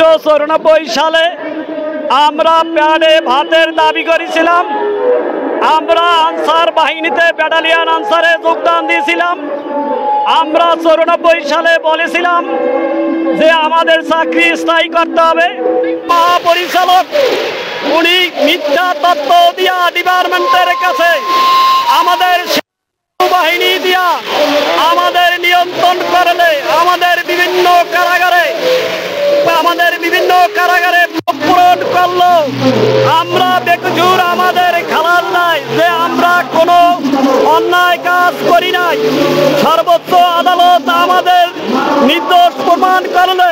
1994 সালে আমরা প্যাডে ভাতের দাবি করেছিলাম। আমরা আনসার বাহিনীতে ব্যাটালিয়ান আনসারে যোগদান দিয়েছিলাম। আমরা 94 সালে বলেছিলাম যে আমাদের চাকরি স্থায়ী করতে হবে। মহাপরিচালক উনি মিথ্যা তথ্য দিয়া ডিপার্টমেন্টের কাছে আমাদের বাহিনী দিয়া আমাদের নিয়ন্ত্রণ করলে আমাদের বিভিন্ন কারাগারে পূরণ করলো। আমরা বেকসুর, আমাদের খেলার নাই যে আমরা কোনো অন্যায় কাজ করি নাই। সর্বোচ্চ আদালত আমাদের নির্দোষ প্রমাণ করলে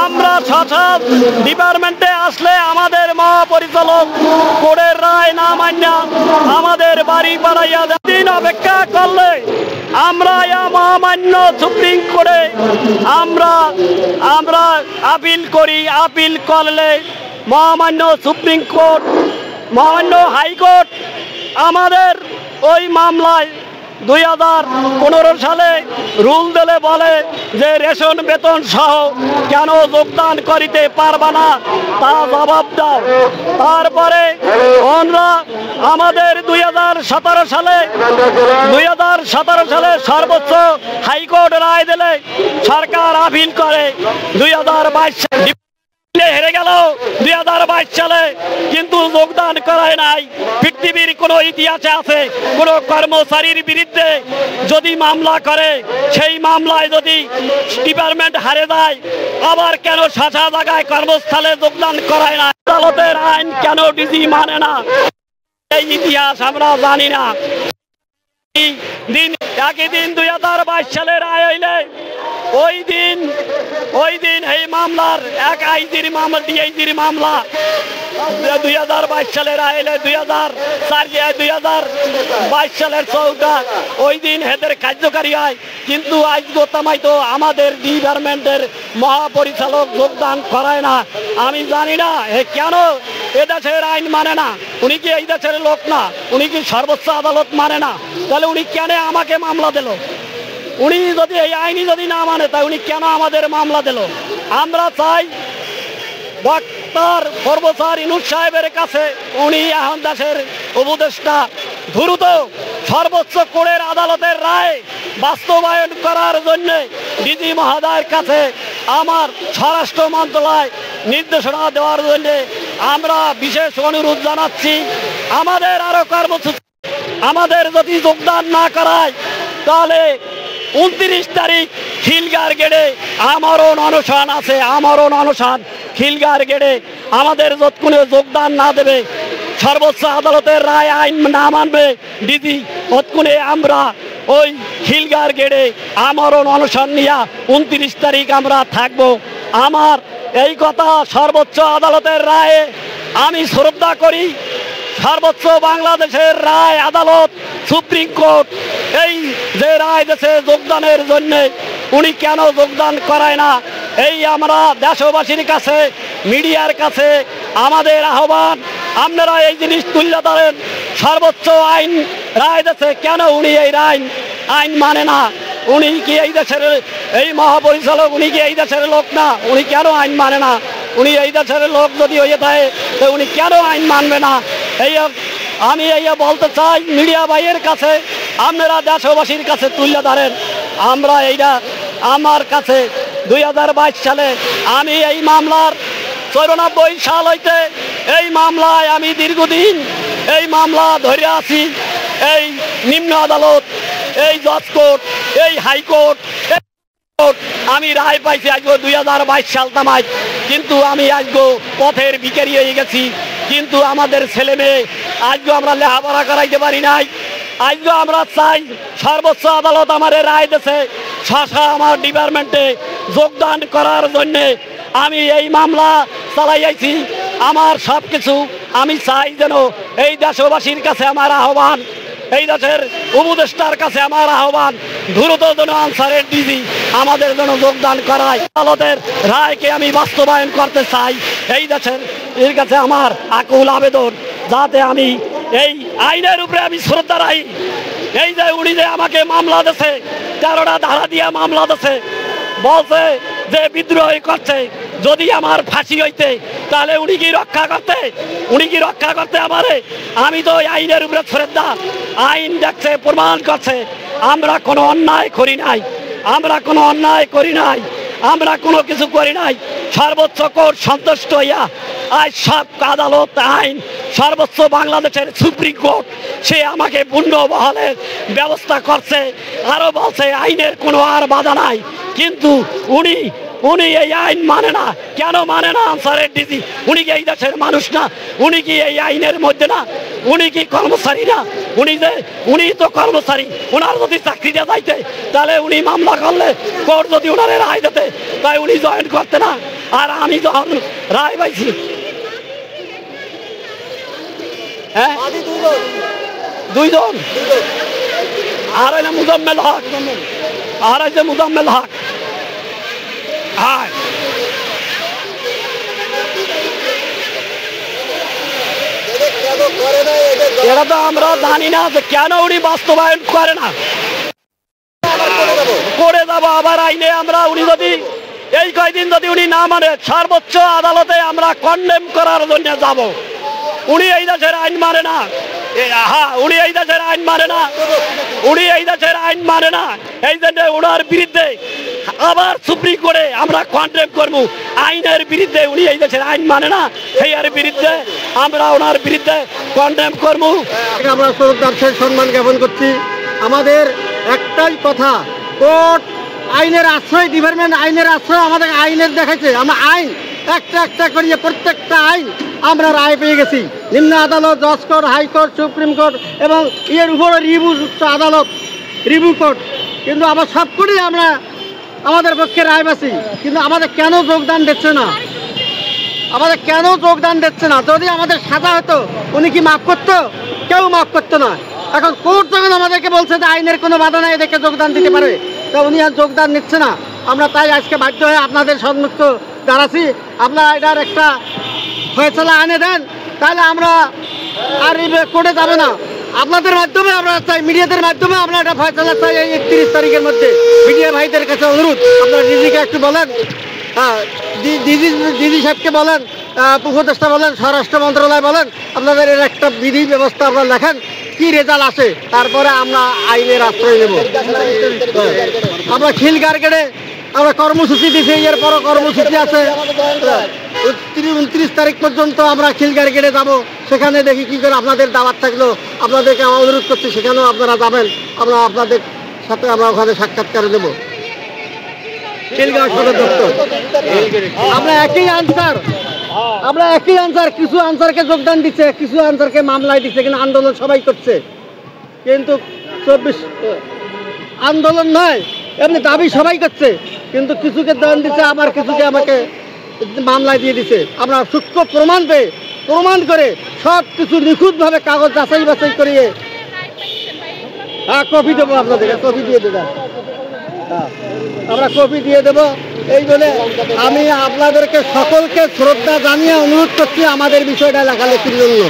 আমরা হঠাৎ ডিপার্টমেন্টে আসলে আমাদের মহাপরিচালক কোর্টের রায় না মান্যা আমাদের বাড়ি পাড়াইয়া দিন অপেক্ষা করলে আমরা মহামান্য সুপ্রিম কোর্টে আমরা আপিল করি। আপিল করলে মহামান্য সুপ্রিম কোর্ট, মহামান্য হাইকোর্ট আমাদের ওই মামলায় 2015 সালে রুল দিলে বলে যে রেশন বেতন সহ কেন যোগদান করিতে পারবা না, তা জবাব দাও। তারপরে আমরা আমাদের 2017 সালে সর্বোচ্চ হাইকোর্ট রায় দিলে সরকার আপিল করে 2022 সালে হেরে গেল 2022 সালে, কিন্তু যোগদান করায় নাই। পৃথিবীর কোন ইতিহাসে আছে কোন কর্মচারীর বিরুদ্ধে যদি মামলা করে সেই মামলায় যদি ডিপার্টমেন্ট হারে যায় আবার কেন শাসা জায়গায় কর্মস্থলে যোগদান করায় না? আদালতের আইন কেন ডিজি মানে না? এই ইতিহাস আমরা জানি না। একই দিন 2022 সালে রায় হইলে ওই দিন এই মামলার এক আইজির মামলা ডিআইজির মামলা 2022 সালে রায় হইলে 2022 সালের 14 ওই দিন হেদের কার্যকারী হয়। কিন্তু আজ গোতামাইতো আমাদের ডিপার্টমেন্টের মহাপরিচালক যোগদান করায় না। আমি জানি না কেন এদেশের আইন মানে না। উনি কি এই দেশের লোক না? উনি কি সর্বোচ্চ আদালত মানে না? তাহলে উনি কেন আমাকে মামলা দিল? উনি যদি এই আইনি যদি না মানে তাই উনি কেন আমাদের মামলা দিল? আমরা চাই ডাক্তার প্রফেসর ইউনূস সাহেবের কাছে, উনি এখন দেশের উপদেষ্টা, দ্রুত সর্বোচ্চ কোর্টের আদালতের রায় বাস্তবায়ন করার জন্য ডিজি মহোদয়ের কাছে আমার স্বরাষ্ট্র মন্ত্রণালয় নির্দেশনা দেওয়ার জন্য আমরা বিশেষ অনুরোধ জানাচ্ছি। আমাদের আরো কর্মসূচি আমাদের যদি যোগদান না করায় তাহলে 29 তারিখ খিলগার গেটে আমরণ অনশন আছে। আমরণ অনশন খিলগার গেটে আমাদের যতক্ষণে যোগদান না দেবে, সর্বোচ্চ আদালতের রায় আইন না মানবে ডিজি, ততক্ষণে আমরা ওই খিলগার গেটে আমরণ অনশন নিয়ে 29 তারিখ আমরা থাকবো। আমার এই কথা সর্বোচ্চ আদালতের রায়ে আমি শ্রদ্ধা করি। সর্বোচ্চ বাংলাদেশের রায় আদালত সুপ্রিম কোর্ট এই যে রায় দেশে যোগদানের জন্য উনি কেন যোগদান করায় না? এই আমরা দেশবাসীর কাছে, মিডিয়ার কাছে আমাদের আহ্বান, আপনারা এই জিনিস তুলে ধরেন। সর্বোচ্চ আইন রায় দেশে কেন উনি এই আইন মানে না? উনি কি এই দেশের এই মহাপরিচালক, উনি কি এই দেশের লোক না? উনি কেন আইন মানে না? উনি এই দেশের লোক যদি হয়ে থাকে তো উনি কেন আইন মানবে না? আমি বলতে চাই মিডিয়া ভাইয়ের কাছে, আপনারা দেশবাসীর কাছে তুলে ধরেন। আমরা এইটা আমার কাছে 2022 সালে আমি এই মামলার 94 সাল হইতে এই মামলায় আমি দীর্ঘদিন এই মামলা ধরে আছি। এই নিম্ন আদালত, এই জজ কোর্ট, এই হাইকোর্ট, আমি রায় পাইছি আজকে 2022 সাল তামাই। কিন্তু আমি আজকে পথের ভিখারি হয়ে গেছি। কিন্তু আমাদের ছেলে মেয়ে আজকে আমরা লেখাপড়া করাইতে পারি নাই। আজকে আমরা চাই সর্বোচ্চ আদালত আমার রায় দিয়েছে শাসা আমার ডিপার্টমেন্টে যোগদান করার জন্যে আমি এই মামলা চালাইয়াছি। আমার সব কিছু আমি চাই যেন এই দেশবাসীর কাছে আমার আহ্বান, এই দেশের উপদেষ্টার কাছে আমার আহ্বান, দ্রুত যেন আনসারের ডিজি আমাদের জন্য যোগদান করায়। আদালতের রায়কে আমি বাস্তবায়ন করতে চাই। এই দেশের এর কাছে আমার আকুল আবেদন, যাতে আমি এই আইনের উপরে আমি শ্রদ্ধা রাখি। এই যে উনি যে আমাকে মামলা দিয়েছে, 13টা ধারা দিয়ে মামলা দিয়েছে, বলছে যে বিদ্রোহ করছে, যদি আমার ফাঁসি হইতে তাহলে উনি কি রক্ষা করতে আমারে? আমি তো আইনের উপরে শ্রদ্ধা, আইন দেখছে, প্রমাণ করছে আমরা কোনো অন্যায় করি নাই, আমরা কোনো কিছু করি নাই। সর্বোচ্চ কোর্ট সন্তুষ্ট হইয়া আজ সব আদালত, আইন, সর্বোচ্চ বাংলাদেশের সুপ্রিম কোর্ট সে আমাকে পূর্ণ বহালের ব্যবস্থা করছে। আরো বলছে আইনের কোনো আর বাধা নাই, কিন্তু উনি এই আইন মানে না। কেন মানে না? আনসারের ডিসি উনি কি এই দেশের মানুষ না? উনি কি এই আইনের মধ্যে না? উনি কি কর্মচারী না? উনি তো কর্মচারী। ওনার যদি চাকরিটা যাইতে তাহলে উনি মামলা করলে কোর্ট যদি ওনার রায় দিতে তাই উনি জয়েন করতে না। আর আমি যখন রায় পাইছি, হ্যাঁ দুইজন, আর হইলে মুজাম্মেল হক, এটা তো আমরা জানি না যে কেন উনি বাস্তবায়ন করে না। করে যাবো আবার আইনে আমরা। উনি যদি এই কয়দিন যদি উনি না মানে, সর্বোচ্চ আদালতে আমরা কন্ডেম করার জন্য যাব। উনি এই দেশের আইন মানে না, উনি এই দেশের আইন মানে না, এই জন্য ওনার বিরুদ্ধে আবার সুপ্রিম কোর্টে আমরা কন্ডেম করবো। আইনের বিরুদ্ধে, উনি এই দেশের আইন মানে না, সেই বিরুদ্ধে আমরা ওনার বিরুদ্ধে কন্ডেম করবো। আমরা শ্রদ্ধার সম্মান জ্ঞাপন করছি। আমাদের একটাই কথা, কোর্ট আইনের আশ্রয়, ডিপার্টমেন্ট আইনের আশ্রয় আমাদের আইনের দেখাচ্ছে। আমরা আইন একটা করিয়ে প্রত্যেকটা আইন আমরা রায় পেয়ে গেছি। নিম্ন আদালত, জজ কোর্ট, হাইকোর্ট, সুপ্রিম কোর্ট এবং এর উপরে রিভিউ আদালত, রিভিউ কোর্ট, কিন্তু আবার সবকটি আমরা আমাদের পক্ষে রায় পাচ্ছি। কিন্তু আমাদের কেন যোগদান দিচ্ছে না? যদি আমাদের সাজা হতো উনি কি মাফ করতো? কেউ মাফ করতো না। এখন কোর্ট যখন আমাদেরকে বলছে যে আইনের কোনো বাধা নাই, এদেরকে যোগদান দিতে পারে, তা উনি আর যোগদান নিচ্ছে না। আমরা তাই আজকে বাধ্য হয়ে আপনাদের সম্মুখে দাঁড়াচ্ছি। আপনারা এটার একটা ফয়সালা আনে দেন, তাহলে আমরা আর কোর্টে যাবে না। আপনাদের মাধ্যমে আমরা চাই, মিডিয়াদের মাধ্যমে আমরা এটা ফয়সালা চাই এই 31 তারিখের মধ্যে। মিডিয়া ভাইদের কাছে অনুরোধ, আপনারা ডিজিকে একটু বলেন, ডিজি সাহেবকে বলেন, উপদেষ্টা বলেন, স্বরাষ্ট্র মন্ত্রণালয় বলেন, আপনাদের এর একটা বিধি ব্যবস্থা আপনারা লেখেন, কি রেজাল্ট আসে তারপরে আমরা আইনের আশ্রয় নেব। আমরা খিলগারগেটে আমরা কর্মসূচি দিচ্ছি, এর পরও কর্মসূচি আছে 29 তারিখ পর্যন্ত আমরা খিলগারগেটে যাব। সেখানে দেখি কি করে, আপনাদের দাওয়াত থাকলো, আপনাদেরকে আমরা অনুরোধ করছি সেখানেও আপনারা যাবেন। আমরা আপনাদের সাথে আমরা ওখানে সাক্ষাৎকার দেবো। খিলগাঁও সদর দপ্তর আমরা একই আনসার, কিছু আনসারকে যোগদান দিচ্ছে, কিছু আনসারকে মামলায় দিচ্ছে, কিন্তু আন্দোলন সবাই করছে। কিন্তু 24 আন্দোলন নয়, এমনি দাবি সবাই করছে, কিন্তু কিছুকে দান দিচ্ছে, আবার কিছুকে আমাকে মামলায় দিয়ে দিচ্ছে। আমরা সূক্ষ্ম প্রমাণ করে সব কিছু নিখুঁতভাবে কাগজ যাচাই বাছাই করিয়ে কপি দেবো আপনাদেরকে, কপি দিয়ে দেবো, আমরা কপি দিয়ে দেবো। এই বলে আমি আপনাদেরকে সকলকে শ্রদ্ধা জানিয়ে অনুরোধ করছি আমাদের বিষয়টা লেখালেখির জন্য।